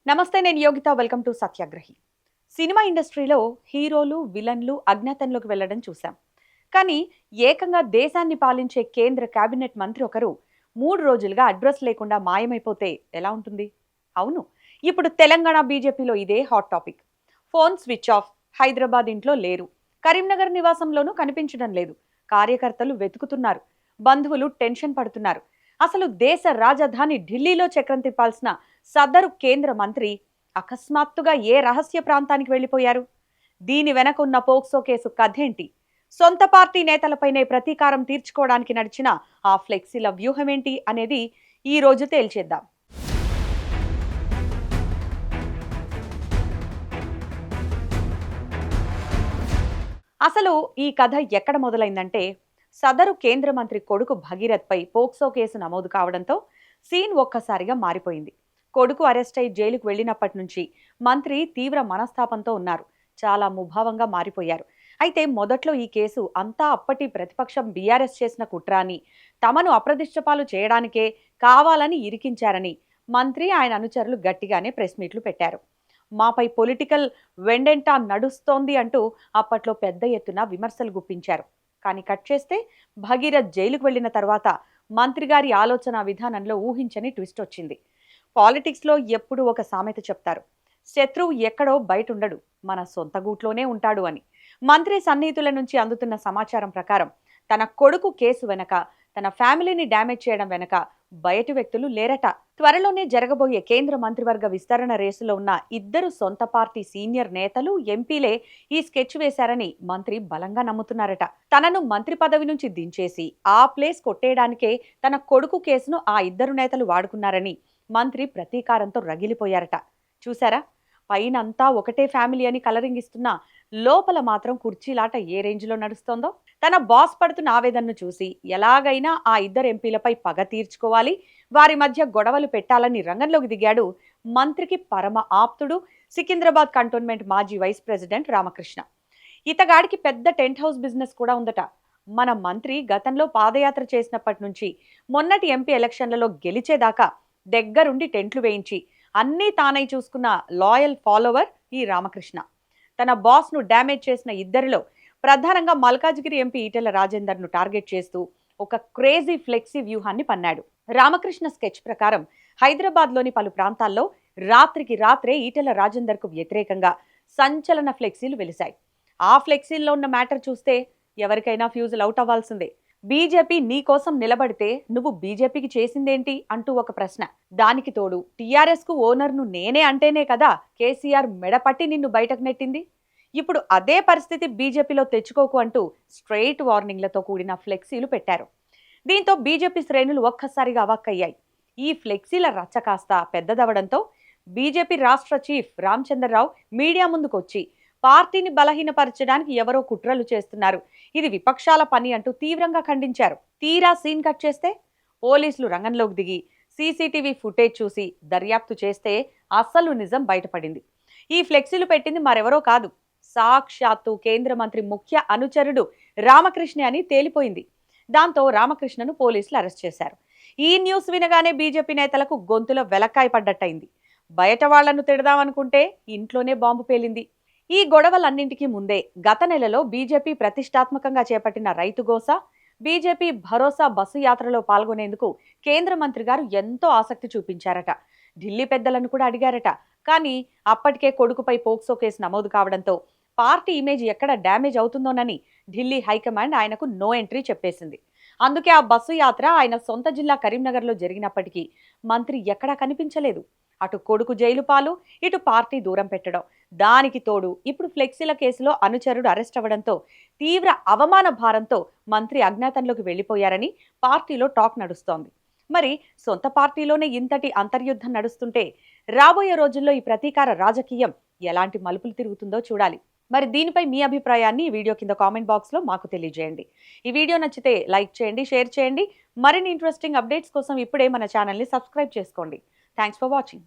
నమస్తే, నేను Yogita. Welcome to Satyagrahi. Cinema ఇండస్ట్రీలో హీరోలు, విలన్లు అజ్ఞాతంలోకి వెళ్లడం చూసాం. కానీ ఏకంగా దేశాన్ని పాలించే కేంద్ర కేబినెట్ మంత్రి ఒకరు 3 రోజులుగా అడ్రస్ లేకుండా మాయమైపోతే ఎలా ఉంటుంది? అవును, ఇప్పుడు తెలంగాణ బీజేపీలో ఇదే hot topic. Phone switch off, Hyderabad ఇంట్లో లేరు, కరీంనగర్ నివాసంలోనూ కనిపించడం లేదు. కార్యకర్తలు వెతుకుతున్నారు, బంధువులు టెన్షన్ పడుతున్నారు. అసలు దేశ రాజధాని ఢిల్లీలో చక్రం తిప్పాల్సిన సదరు కేంద్ర మంత్రి అకస్మాత్తుగా ఏ రహస్య ప్రాంతానికి వెళ్లిపోయారు? దీని వెనక ఉన్న పోక్సో కేసు కథేంటి? సొంత పార్టీ నేతలపైనే ప్రతీకారం తీర్చుకోవడానికి నడిచిన ఆ ఫ్లెక్సీల వ్యూహమేంటి అనేది ఈ రోజు తేల్చేద్దాం. అసలు ఈ కథ ఎక్కడ మొదలైందంటే, సదరు కేంద్ర మంత్రి కొడుకు భగీరథ్పై పోక్సో కేసు నమోదు కావడంతో సీన్ ఒక్కసారిగా మారిపోయింది. కొడుకు అరెస్ట్ అయి జైలుకు వెళ్లినప్పటి నుంచి మంత్రి తీవ్ర మనస్తాపంతో ఉన్నారు. చాలా ముభావంగా మారిపోయారు. అయితే మొదట్లో ఈ కేసు అంతా అప్పటి ప్రతిపక్షం బీఆర్ఎస్ చేసిన కుట్ర అని, తమను అప్రదిష్టపాలు చేయడానికే కావాలని ఇరికించారని మంత్రి ఆయన అనుచరులు గట్టిగానే ప్రెస్ మీట్లు పెట్టారు. మాపై పొలిటికల్ వెండెంటా నడుస్తోంది అంటూ అప్పట్లో పెద్ద ఎత్తున విమర్శలు గుప్పించారు. కానీ కట్ చేస్తే, భగీరథ్ జైలుకు వెళ్లిన తర్వాత మంత్రి గారి ఆలోచన విధానంలో ఊహించని ట్విస్ట్ వచ్చింది. పాలిటిక్స్లో ఎప్పుడు ఒక సామెత చెప్తారు, శత్రువు ఎక్కడో బయట ఉండడు, మన సొంత గూట్లోనే ఉంటాడు అని. మంత్రి సన్నిహితుల నుంచి అందుతున్న సమాచారం ప్రకారం తన కొడుకు కేసు వెనక, తన ఫ్యామిలీని డ్యామేజ్ చేయడం వెనక బయటి వ్యక్తులు లేరట. త్వరలోనే జరగబోయే కేంద్ర మంత్రివర్గ విస్తరణ రేసులో ఉన్న ఇద్దరు సొంత పార్టీ సీనియర్ నేతలు, ఎంపీలే ఈ స్కెచ్ వేశారని మంత్రి బలంగా నమ్ముతున్నారట. తనను మంత్రి పదవి నుంచి దించేసి ఆ ప్లేస్ కొట్టేయడానికే తన కొడుకు కేసును ఆ ఇద్దరు నేతలు వాడుకున్నారని మంత్రి ప్రతీకారంతో రగిలిపోయారట. చూసారా, పైనంతా ఒకటే ఫ్యామిలీ అని కలరింగ్ ఇస్తున్నా లోపల మాత్రం కుర్చీలాట ఏ రేంజ్లో నడుస్తోందో. తన బాస్ పడుతున్న ఆవేదనను చూసి ఎలాగైనా ఆ ఇద్దరు ఎంపీలపై పగ తీర్చుకోవాలి, వారి మధ్య గొడవలు పెట్టాలని రంగంలోకి దిగాడు మంత్రికి పరమ ఆప్తుడు, సికింద్రాబాద్ కంటోన్మెంట్ మాజీ వైస్ ప్రెసిడెంట్ రామకృష్ణ. ఇతగాడికి పెద్ద టెంట్ హౌస్ బిజినెస్ కూడా ఉందట. మన మంత్రి గతంలో పాదయాత్ర చేసినప్పటి నుంచి మొన్నటి ఎంపీ ఎలక్షన్లలో గెలిచేదాకా దగ్గరుండి టెంట్లు వేయించి అన్నీ తానై చూసుకున్న లాయల్ ఫాలోవర్ ఈ రామకృష్ణ. తన బాస్ను డ్యామేజ్ చేసిన ఇద్దరిలో ప్రధానంగా మల్కాజ్గిరి ఎంపీ ఈటెల రాజేందర్ను టార్గెట్ చేస్తూ ఒక క్రేజీ ఫ్లెక్సీ వ్యూహాన్ని పన్నాడు. రామకృష్ణ స్కెచ్ ప్రకారం హైదరాబాద్లోని పలు ప్రాంతాల్లో రాత్రికి రాత్రే ఈటెల రాజేందర్కు వ్యతిరేకంగా సంచలన ఫ్లెక్సీలు వెలిశాయి. ఆ ఫ్లెక్సీల్లో ఉన్న మ్యాటర్ చూస్తే ఎవరికైనా ఫ్యూజులు అవుట్ అవ్వాల్సిందే. బీజేపీ నీ కోసం నిలబడితే నువ్వు బీజేపీకి చేసిందేంటి అంటూ ఒక ప్రశ్న. దానికి తోడు టీఆర్ఎస్ కు ఓనర్ను నేనే అంటేనే కదా కేసీఆర్ మెడపట్టి నిన్ను బయటకు నెట్టింది. ఇప్పుడు అదే పరిస్థితి బీజేపీలో తెచ్చుకోకు అంటూ స్ట్రెయిట్ వార్నింగ్లతో కూడిన ఫ్లెక్సీలు పెట్టారు. దీంతో బీజేపీ శ్రేణులు ఒక్కసారిగా అవాక్కయ్యాయి. ఈ ఫ్లెక్సీల రచ్చ కాస్త పెద్దదవడంతో బీజేపీ రాష్ట్ర చీఫ్ రామచంద్రరావు మీడియా ముందుకొచ్చి పార్టీని బలహీనపరచడానికి ఎవరో కుట్రలు చేస్తున్నారు, ఇది విపక్షాల పని అంటూ తీవ్రంగా ఖండించారు. తీరా సీన్ కట్ చేస్తే, పోలీసులు రంగంలోకి దిగి సీసీటీవీ ఫుటేజ్ చూసి దర్యాప్తు చేస్తే అసలు నిజం బయటపడింది. ఈ ఫ్లెక్సీలు పెట్టింది మరెవరో కాదు, సాక్షాత్తు కేంద్ర మంత్రి ముఖ్య అనుచరుడు రామకృష్ణ అని తేలిపోయింది. దాంతో రామకృష్ణను పోలీసులు అరెస్ట్ చేశారు. ఈ న్యూస్ వినగానే బీజేపీ నేతలకు గొంతులో వెలక్కాయ పడ్డట్టయింది. బయట వాళ్లను తిడదామనుకుంటే ఇంట్లోనే బాంబు పేలింది. ఈ గొడవలన్నింటికీ ముందే గత నెలలో బీజేపీ ప్రతిష్టాత్మకంగా చేపట్టిన రైతు గోస, బీజేపీ భరోసా బస్సు యాత్రలో పాల్గొనేందుకు కేంద్ర మంత్రి గారు ఎంతో ఆసక్తి చూపించారట. ఢిల్లీ పెద్దలను కూడా అడిగారట. కానీ అప్పటికే కొడుకుపై పోక్సో కేసు నమోదు కావడంతో పార్టీ ఇమేజ్ ఎక్కడ డ్యామేజ్ అవుతుందోనని ఢిల్లీ హైకమాండ్ ఆయనకు నో ఎంట్రీ చెప్పేసింది. అందుకే ఆ బస్సు యాత్ర ఆయన సొంత జిల్లా కరీంనగర్లో జరిగినప్పటికీ మంత్రి ఎక్కడా కనిపించలేదు. అటు కొడుకు జైలు పాలు, ఇటు పార్టీ దూరం పెట్టడం, దానికి తోడు ఇప్పుడు ఫ్లెక్సీల కేసులో అనుచరుడు అరెస్ట్ అవ్వడంతో తీవ్ర అవమాన భారంతో మంత్రి అజ్ఞాతంలోకి వెళ్లిపోయారని పార్టీలో టాక్ నడుస్తోంది. మరి సొంత పార్టీలోనే ఇంతటి అంతర్యుద్ధం నడుస్తుంటే రాబోయే రోజుల్లో ఈ ప్రతీకార రాజకీయం ఎలాంటి మలుపులు తిరుగుతుందో చూడాలి. మరి దీనిపై మీ అభిప్రాయాన్ని ఈ వీడియో కింద కామెంట్ బాక్స్లో మాకు తెలియజేయండి. ఈ వీడియో నచ్చితే లైక్ చేయండి, షేర్ చేయండి. మరిన్ని ఇంట్రెస్టింగ్ అప్డేట్స్ కోసం ఇప్పుడే మన ఛానల్ని సబ్స్క్రైబ్ చేసుకోండి. Thanks for watching.